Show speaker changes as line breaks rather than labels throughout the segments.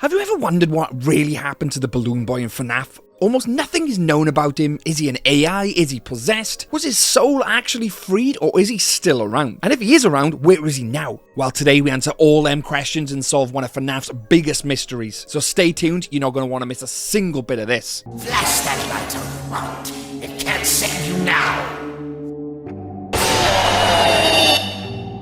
Have you ever wondered what really happened to the balloon boy in FNAF? Almost nothing is known about him. Is he an AI? Is he possessed? Was his soul actually freed, or is he still around? And if he is around, where is he now? Well, today we answer all them questions and solve one of FNAF's biggest mysteries. So stay tuned, you're not going to want to miss a single bit of this.
Flash that light all you want. It can't save you now.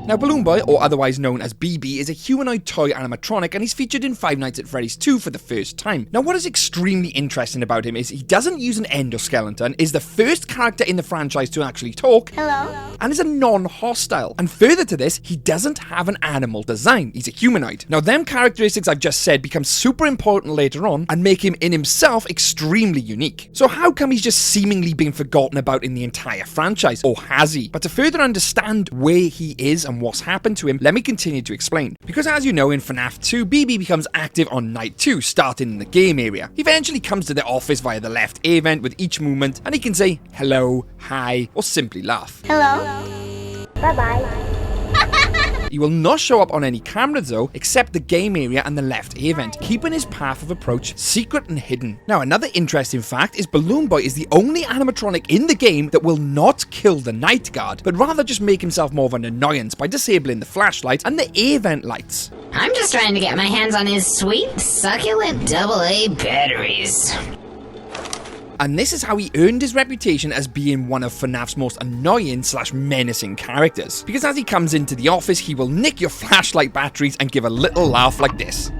Now, Balloon Boy, or otherwise known as BB, is a humanoid toy animatronic, and he's featured in Five Nights at Freddy's 2 for the first time. Now, what is extremely interesting about him is he doesn't use an endoskeleton, is the first character in the franchise to actually talk, and is a non-hostile. And further to this, he doesn't have an animal design. He's a humanoid. Now, them characteristics I've just said become super important later on and make him in himself extremely unique. So how come he's just seemingly being forgotten about in the entire franchise? Or has he? But to further understand where he is and what's happened to him, let me continue to explain. Because as you know, in FNAF 2, BB becomes active on night 2, starting in the game area. He eventually comes to the office via the left A vent with each movement, and he can say hello, hi, or simply laugh.
Hello. Bye-bye.
He will not show up on any cameras though, except the game area and the left A vent, keeping his path of approach secret and hidden. Now, another interesting fact is Balloon Boy is the only animatronic in the game that will not kill the night guard, but rather just make himself more of an annoyance by disabling the flashlight and the A vent lights.
I'm just trying to get my hands on his sweet, succulent AA batteries.
And this is how he earned his reputation as being one of FNAF's most annoying / menacing characters. Because as he comes into the office, he will nick your flashlight batteries and give a little laugh like this.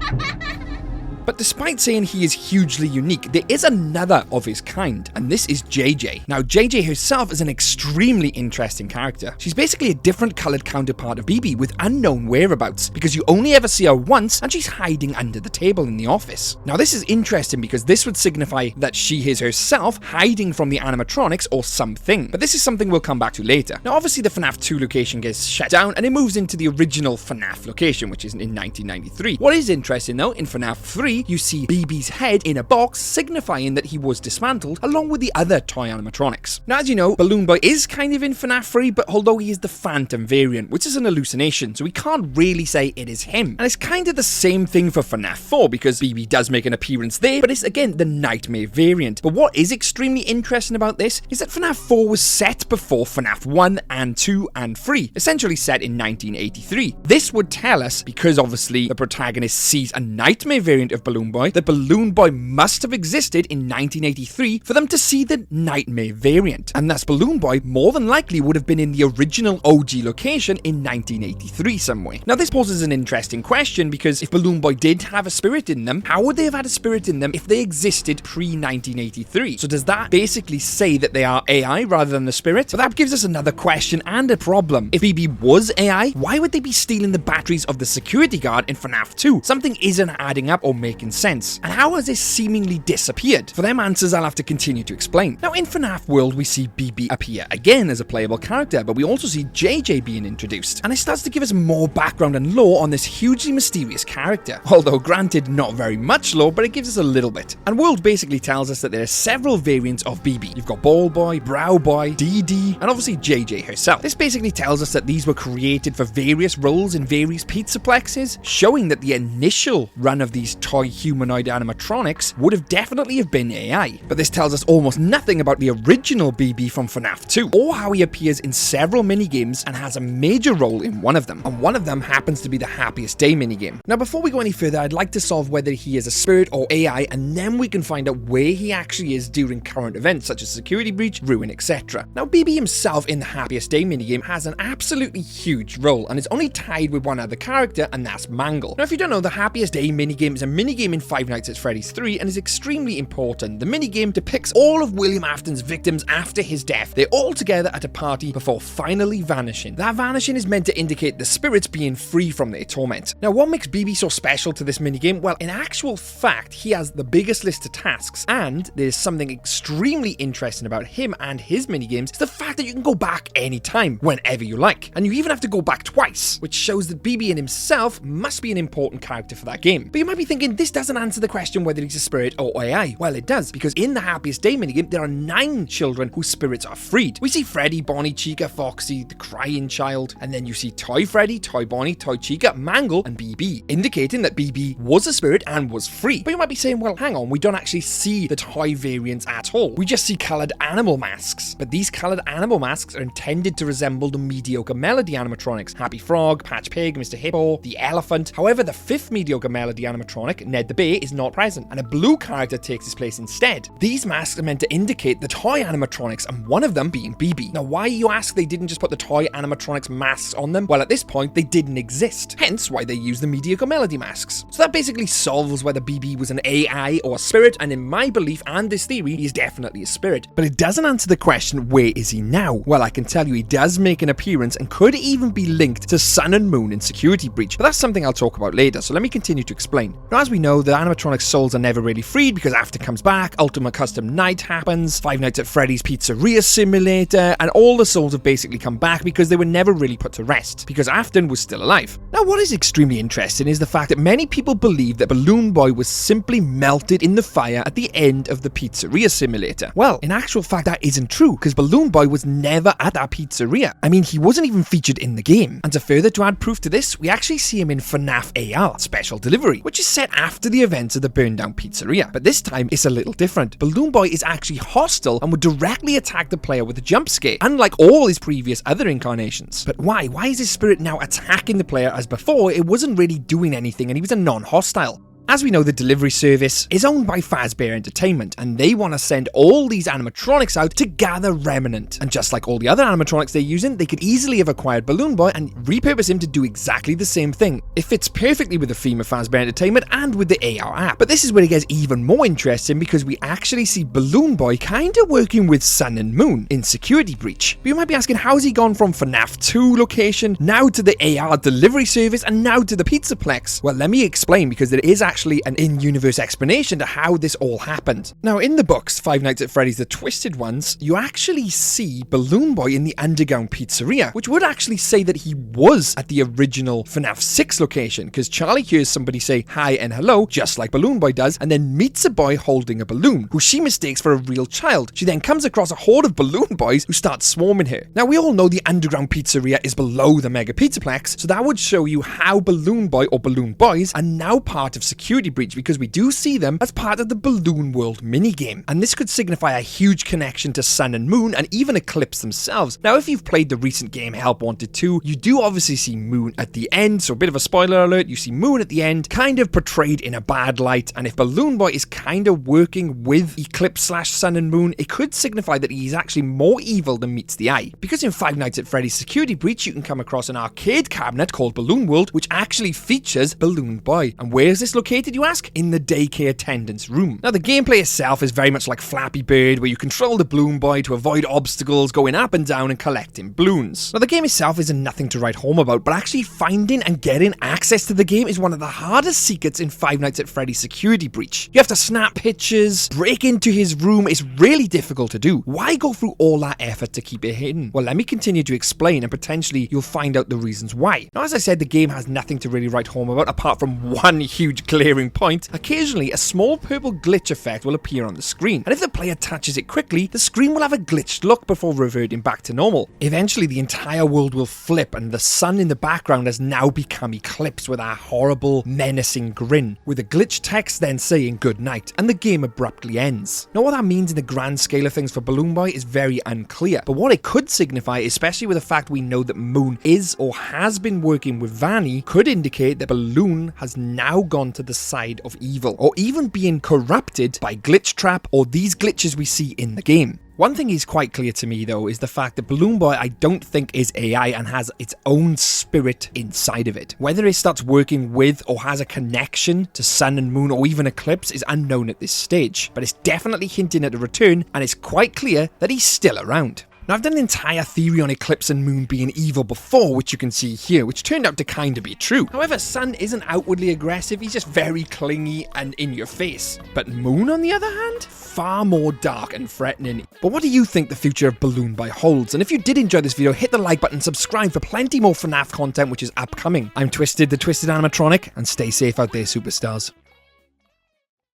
But despite saying he is hugely unique, there is another of his kind, and this is JJ. Now, JJ herself is an extremely interesting character. She's basically a different coloured counterpart of BB with unknown whereabouts, because you only ever see her once, and she's hiding under the table in the office. Now, this is interesting because this would signify that she is herself hiding from the animatronics or something. But this is something we'll come back to later. Now, obviously the FNAF 2 location gets shut down, and it moves into the original FNAF location, which is in 1993. What is interesting though, in FNAF 3, you see BB's head in a box, signifying that he was dismantled along with the other toy animatronics. Now, as you know, Balloon Boy is kind of in FNAF 3, but although he is the Phantom variant, which is an hallucination, so we can't really say it is him. And it's kind of the same thing for FNAF 4, because BB does make an appearance there, but it's again the Nightmare variant. But what is extremely interesting about this is that FNAF 4 was set before FNAF 1 and 2 and 3, essentially set in 1983. This would tell us, because obviously the protagonist sees a Nightmare variant of Balloon Boy, that Balloon Boy must have existed in 1983 for them to see the Nightmare variant. And thus Balloon Boy more than likely would have been in the original OG location in 1983 somewhere. Now, this poses an interesting question, because if Balloon Boy did have a spirit in them, how would they have had a spirit in them if they existed pre-1983? So does that basically say that they are AI rather than the spirit? But that gives us another question and a problem. If BB was AI, why would they be stealing the batteries of the security guard in FNAF 2? Something isn't adding up or making sense. And how has this seemingly disappeared? For them answers, I'll have to continue to explain. Now, in FNAF World, we see BB appear again as a playable character, but we also see JJ being introduced, and it starts to give us more background and lore on this hugely mysterious character. Although, granted, not very much lore, but it gives us a little bit. And World basically tells us that there are several variants of BB. You've got Ball Boy, Brow Boy, DD, and obviously JJ herself. This basically tells us that these were created for various roles in various pizzaplexes, showing that the initial run of these toy humanoid animatronics would have definitely have been AI. But this tells us almost nothing about the original BB from FNAF 2, or how he appears in several minigames and has a major role in one of them. And one of them happens to be the Happiest Day minigame. Now, before we go any further, I'd like to solve whether he is a spirit or AI, and then we can find out where he actually is during current events such as security breach, ruin, etc. Now, BB himself in the Happiest Day minigame has an absolutely huge role, and is only tied with one other character, and that's Mangle. Now, if you don't know, the Happiest Day minigame is a minigame in Five Nights at Freddy's 3 and is extremely important. The minigame depicts all of William Afton's victims after his death. They're all together at a party before finally vanishing. That vanishing is meant to indicate the spirits being free from their torment. Now, what makes BB so special to this minigame? Well, in actual fact, he has the biggest list of tasks, and there's something extremely interesting about him and his minigames. It's the fact that you can go back anytime, whenever you like. And you even have to go back twice, which shows that BB in himself must be an important character for that game. But you might be thinking, this doesn't answer the question whether he's a spirit or AI. Well, it does, because in the Happiest Day minigame, there are 9 children whose spirits are freed. We see Freddy, Bonnie, Chica, Foxy, the crying child, and then you see Toy Freddy, Toy Bonnie, Toy Chica, Mangle, and BB, indicating that BB was a spirit and was free. But you might be saying, well, hang on, we don't actually see the toy variants at all. We just see coloured animal masks. But these coloured animal masks are intended to resemble the mediocre Melody animatronics: Happy Frog, Patch Pig, Mr. Hippo, the Elephant. However, the 5th mediocre Melody animatronic, Ned the Bear, is not present, and a blue character takes his place instead. These masks are meant to indicate the toy animatronics, and one of them being BB. Now, why, you ask, they didn't just put the toy animatronics masks on them? Well, at this point, they didn't exist, hence why they use the mediocre Melody masks. So that basically solves whether BB was an AI or a spirit, and in my belief and this theory, he is definitely a spirit. But it doesn't answer the question, where is he now? Well, I can tell you he does make an appearance and could even be linked to Sun and Moon in Security Breach, but that's something I'll talk about later, so let me continue to explain. Now, as we know, the animatronic souls are never really freed because After comes back, Ultimate Custom Night happens, Five Nights at Freddy's Pizzeria Simulator, and all the souls have basically come back because they were never really put to rest, because Afton was still alive. Now, what is extremely interesting is the fact that many people believe that Balloon Boy was simply melted in the fire at the end of the Pizzeria Simulator. Well, in actual fact, that isn't true, because Balloon Boy was never at that pizzeria. I mean, he wasn't even featured in the game. And to add proof to this, we actually see him in FNAF AR Special Delivery, which is set after the events of the burned down pizzeria. But this time, it's a little different. Balloon Boy is actually hostile and would directly attack the player with a jump scare, unlike all his previous other incarnations. But why? Why is his spirit now attacking the player, as before it wasn't really doing anything and he was a non-hostile? As we know, the delivery service is owned by Fazbear Entertainment, and they want to send all these animatronics out to gather Remnant. And just like all the other animatronics they're using, they could easily have acquired Balloon Boy and repurpose him to do exactly the same thing. It fits perfectly with the theme of Fazbear Entertainment and with the AR app. But this is where it gets even more interesting, because we actually see Balloon Boy kinda working with Sun and Moon in Security Breach. But you might be asking, how's he gone from FNAF 2 location, now to the AR delivery service, and now to the Pizzaplex? Well, let me explain, because there is actually an in-universe explanation to how this all happened. Now, in the books, Five Nights at Freddy's The Twisted Ones, you actually see Balloon Boy in the underground pizzeria, which would actually say that he was at the original FNAF 6 location, because Charlie hears somebody say hi and hello, just like Balloon Boy does, and then meets a boy holding a balloon, who she mistakes for a real child. She then comes across a horde of balloon boys who start swarming her. Now, we all know the underground pizzeria is below the Mega Pizzaplex, so that would show you how Balloon Boy or Balloon Boys are now part of Security Breach, because we do see them as part of the Balloon World minigame. And this could signify a huge connection to Sun and Moon, and even Eclipse themselves. Now, if you've played the recent game Help Wanted 2, you do obviously see Moon at the end, so a bit of a spoiler alert, you see Moon at the end, kind of portrayed in a bad light, and if Balloon Boy is kind of working with Eclipse / Sun and Moon, it could signify that he's actually more evil than meets the eye. Because in Five Nights at Freddy's Security Breach, you can come across an arcade cabinet called Balloon World, which actually features Balloon Boy. And where is this located, you ask? In the daycare attendance room. Now, the gameplay itself is very much like Flappy Bird, where you control the Balloon Boy to avoid obstacles, going up and down and collecting balloons. Now, the game itself isn't nothing to write home about, but actually finding and getting access to the game is one of the hardest secrets in Five Nights at Freddy's Security Breach. You have to snap pictures, break into his room. It's really difficult to do. Why go through all that effort to keep it hidden? Well, let me continue to explain, and potentially you'll find out the reasons why. Now, as I said, the game has nothing to really write home about, apart from one huge glaring point. Occasionally, a small purple glitch effect will appear on the screen, and if the player touches it quickly, the screen will have a glitched look before reverting back to normal. Eventually, the entire world will flip, and the sun in the background has now become Eclipse with a horrible, menacing grin, with a glitched text then saying good night, and the game abruptly ends. Now, what that means in the grand scale of things for Balloon Boy is very unclear, but what it could signify, especially with the fact we know that Moon is or has been working with Vanny, could indicate that Balloon has now gone to the side of evil, or even being corrupted by Glitch Trap or these glitches we see in the game. One thing is quite clear to me, though, is the fact that Balloon Boy I don't think is AI and has its own spirit inside of it. Whether it starts working with or has a connection to Sun and Moon or even Eclipse is unknown at this stage, but it's definitely hinting at a return, and it's quite clear that he's still around. Now, I've done an entire theory on Eclipse and Moon being evil before, which you can see here, which turned out to kind of be true. However, Sun isn't outwardly aggressive, he's just very clingy and in your face. But Moon, on the other hand, far more dark and threatening. But what do you think the future of Balloon Boy holds? And if you did enjoy this video, hit the like button, subscribe for plenty more FNAF content which is upcoming. I'm Twisted, the Twisted Animatronic, and stay safe out there, superstars.